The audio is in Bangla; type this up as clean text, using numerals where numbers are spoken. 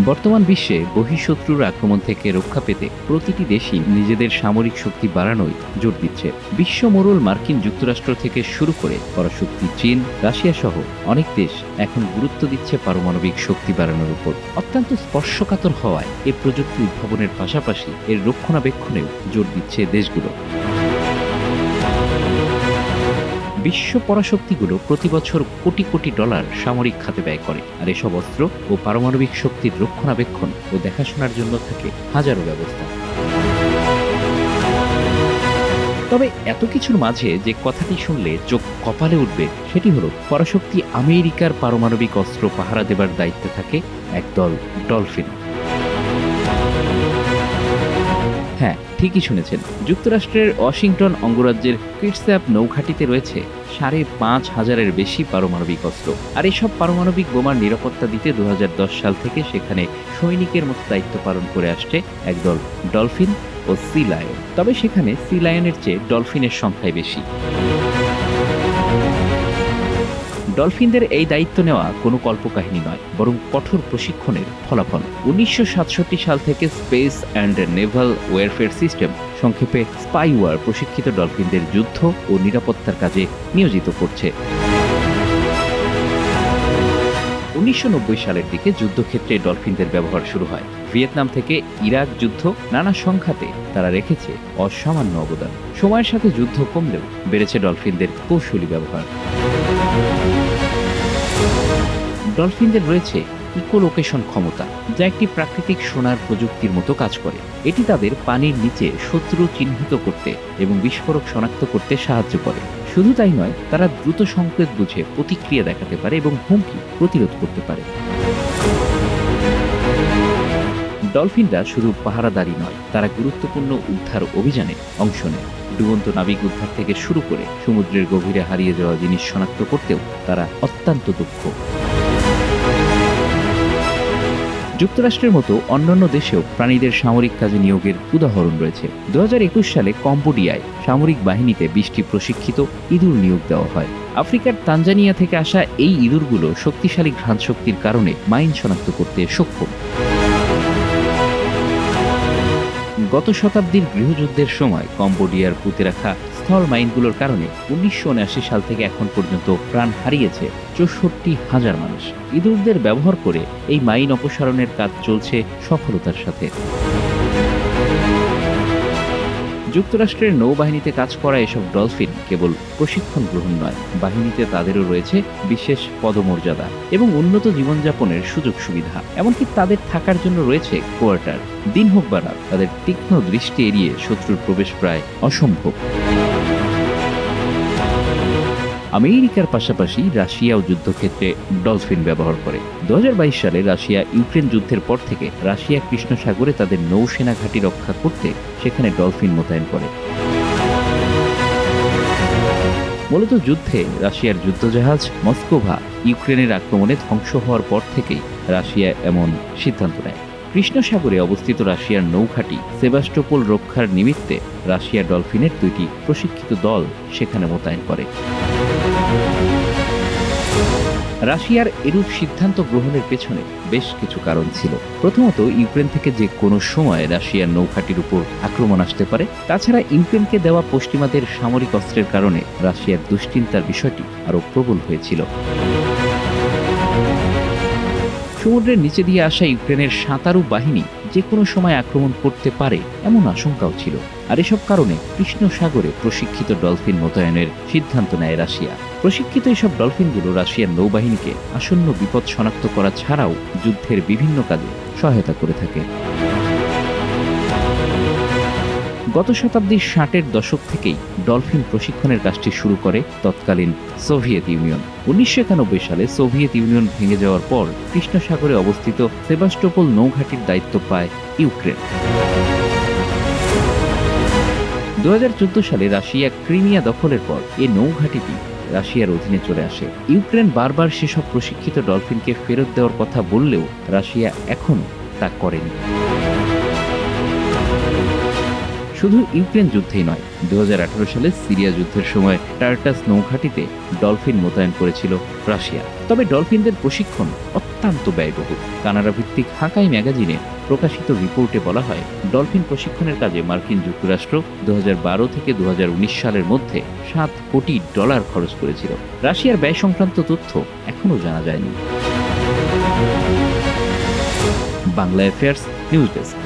বর্তমান বিশ্বে বহিঃশত্রুর আক্রমণ থেকে রক্ষা পেতে প্রতিটি দেশই নিজেদের সামরিক শক্তি বাড়ানোয় জোর দিচ্ছে। বিশ্ব মোড়ল মার্কিন যুক্তরাষ্ট্র থেকে শুরু করে পরাশক্তি চীন, রাশিয়া সহ অনেক দেশ এখন গুরুত্ব দিচ্ছে পারমাণবিক শক্তি বাড়ানোর উপর। অত্যন্ত স্পর্শকাতর হওয়ায় এ প্রযুক্তি উদ্ভাবনের পাশাপাশি এর রক্ষণাবেক্ষণেও জোর দিচ্ছে দেশগুলো। বিশ্ব পরাশক্তিগুলো প্রতি বছর কোটি কোটি ডলার সামরিক খাতে ব্যয় করে, আর এসব অস্ত্র ও পারমাণবিক শক্তির রক্ষণাবেক্ষণ ও দেখাশোনার জন্য থাকে হাজারো ব্যবস্থা। তবে এত কিছুর মাঝে যে কথাটি শুনলে চোখ কপালে উঠবে সেটি হলো, পরাশক্তি আমেরিকার পারমাণবিক অস্ত্র পাহারা দেবার দায়িত্বে থাকে একদল ডলফিন। হ্যাঁ, ঠিকই শুনেছেন, যুক্তরাষ্ট্রের ওয়াশিংটন অঙ্গরাজ্যের কিটস্যাপ নৌঘাঁটিতে রয়েছে ৫,৫০০-এর বেশি পারমাণবিক অস্ত্র। আর এসব পারমাণবিক বোমার নিরাপত্তা দিতে ২০১০ সাল থেকে সেখানে সৈনিকের মতো দায়িত্ব পালন করে আসছে একদল ডলফিন ও সি লায়ন। তবে সেখানে সি লায়নের চেয়ে ডলফিনের সংখ্যাই বেশি। ডলফিনদের এই দায়িত্ব নেওয়া কোনো কল্পকাহিনী নয়, বরং কঠোর প্রশিক্ষণের ফলাফল। ১৯৬৭ সাল থেকে space and Naval warfare system, সংক্ষেপে স্পাইওয়ার, প্রশিক্ষিত ডলফিনদের যুদ্ধ ও নিরাপত্তার কাজে নিয়োজিত করছে। ১৯৯০ সালের দিকে যুদ্ধক্ষেত্রে ডলফিনদের ব্যবহার শুরু হয়। ভিয়েতনাম থেকে ইরাক যুদ্ধ, নানা সংঘাতে তারা রেখেছে অসামান্য অবদান। সময়ের সাথে যুদ্ধ কমলেও বেড়েছে ডলফিনদের কৌশলী ব্যবহার। ডলফিনদের রয়েছে ইকোলোকেশন ক্ষমতা, যা একটি প্রাকৃতিক সোনার প্রযুক্তির মতো কাজ করে। এটি তাদের পানির নিচে শত্রু চিহ্নিত করতে এবং বিস্ফোরক শনাক্ত করতে সাহায্য করে। শুধু তাই নয়, তারা দ্রুত সংকেত বুঝে প্রতিক্রিয়া দেখাতে পারে এবং হুমকি প্রতিরোধ করতে পারে। ডলফিনরা শুধু পাহারাদারি নয়, তারা গুরুত্বপূর্ণ উদ্ধার অভিযানে অংশ নেয়। ডুবন্ত নাবিক উদ্ধার থেকে শুরু করে সমুদ্রের গভীরে হারিয়ে যাওয়া জিনিস শনাক্ত করতেও তারা অত্যন্ত দক্ষ। যুক্তরাষ্ট্রের মতো অন্যান্য দেশেও প্রাণীদের সামরিক কাজে নিয়োগের উদাহরণ রয়েছে। ২০২১ সালে কম্বোডিয়ায় সামরিক বাহিনীতে ২০টি প্রশিক্ষিত ইঁদুর নিয়োগ দেওয়া হয়। আফ্রিকার তানজানিয়া থেকে আসা এই ইঁদুরগুলো শক্তিশালী ঘ্রাণশক্তির কারণে মাইন শনাক্ত করতে সক্ষম। গত শতাব্দীর গৃহযুদ্ধের সময় কম্বোডিয়ার পুঁতে রাখা স্থল মাইনগুলোর কারণে ১৯৭৯ সাল থেকে এখন পর্যন্ত প্রাণ হারিয়েছে ৬৪,০০০ মানুষ। ইঁদুরদের ব্যবহার করে এই মাইন অপসারণের কাজ চলছে সফলতার সাথে। যুক্তরাষ্ট্রের নৌবাহিনীতে কাজ করা এসব ডলফিন কেবল প্রশিক্ষণ গ্রহণ নয়, বাহিনীতে তাদেরও রয়েছে বিশেষ পদমর্যাদা এবং উন্নত জীবনযাপনের সুযোগ সুবিধা। এমনকি তাদের থাকার জন্য রয়েছে কোয়ার্টার। দিন হোক বা রাত, তাদের তীক্ষ্ণ দৃষ্টি এড়িয়ে শত্রুর প্রবেশ প্রায় অসম্ভব। আমেরিকার পাশাপাশি রাশিয়াও যুদ্ধক্ষেত্রে ডলফিন ব্যবহার করে। ২০২২ সালে রাশিয়া ইউক্রেন যুদ্ধের পর থেকে রাশিয়া কৃষ্ণ সাগরে তাদের নৌসেনা ঘাঁটি রক্ষা করতে সেখানে ডলফিন মোতায়েন করে। মূলত যুদ্ধে রাশিয়ার যুদ্ধজাহাজ মস্কোভা ইউক্রেনের আক্রমণে ধ্বংস হওয়ার পর থেকেই রাশিয়া এমন সিদ্ধান্ত নেয়। কৃষ্ণ সাগরে অবস্থিত রাশিয়ার নৌঘাঁটি সেভাস্টোপোল রক্ষার নিমিত্তে রাশিয়া ডলফিনের ২টি প্রশিক্ষিত দল সেখানে মোতায়েন করে। রাশিয়ার এরূপ সিদ্ধান্ত গ্রহণের পেছনে বেশ কিছু কারণ ছিল। প্রথমত, ইউক্রেন থেকে যে কোনো সময় রাশিয়ার নৌঘাঁটির উপর আক্রমণ আসতে পারে। তাছাড়া ইউক্রেনকে দেওয়া পশ্চিমাদের সামরিক অস্ত্রের কারণে রাশিয়ার দুশ্চিন্তার বিষয়টি আরও প্রবল হয়েছিল। সমুদ্রের নিচে দিয়ে আসা ইউক্রেনের সাঁতারু বাহিনী যে কোনো সময় আক্রমণ করতে পারে এমন আশঙ্কাও ছিল। আর এসব কারণে কৃষ্ণ সাগরে প্রশিক্ষিত ডলফিন মোতায়েনের সিদ্ধান্ত নেয় রাশিয়া। প্রশিক্ষিত এসব ডলফিনগুলো রাশিয়ার নৌবাহিনীকে আসন্ন বিপদ শনাক্ত করা ছাড়াও যুদ্ধের বিভিন্ন কাজে সহায়তা করে থাকে। গত শতাব্দীর ৬০-এর দশক থেকেই ডলফিন প্রশিক্ষণের কাজটি শুরু করে তৎকালীন সোভিয়েত ইউনিয়ন। ১৯৯১ সালে সোভিয়েত ইউনিয়ন ভেঙে যাওয়ার পর কৃষ্ণ সাগরে অবস্থিত সেভাস্টোপোল নৌঘাঁটির দায়িত্ব পায় ইউক্রেন। ২০১৪ সালে রাশিয়া ক্রিমিয়া দখলের পর এ নৌঘাঁটিটি রাশিয়ার অধীনে চলে আসে। ইউক্রেন বারবার সেসব প্রশিক্ষিত ডলফিনকে ফেরত দেওয়ার কথা বললেও রাশিয়া এখনও তা করেনি। শুধু ইউক্রেন যুদ্ধেই নয়, 2018 সালে সিরিয়া যুদ্ধের সময় টার্টাস নৌঘাঁটিতে ডলফিন মোতায়েন করেছিল রাশিয়া। তবে ডলফিনদের প্রশিক্ষণ অত্যন্ত ব্যয়বহুল। কানাডা ভিত্তিক হাকাই ম্যাগাজিনে প্রকাশিত রিপোর্টে বলা হয়, ডলফিন প্রশিক্ষণের কাজে মার্কিন যুক্তরাষ্ট্র 2012 থেকে 2019 সালের মধ্যে $7 কোটি খরচ করেছিল। রাশিয়ার ব্যয় সংক্রান্ত তথ্য এখনও জানা যায়নি। Bangla affairs news desk.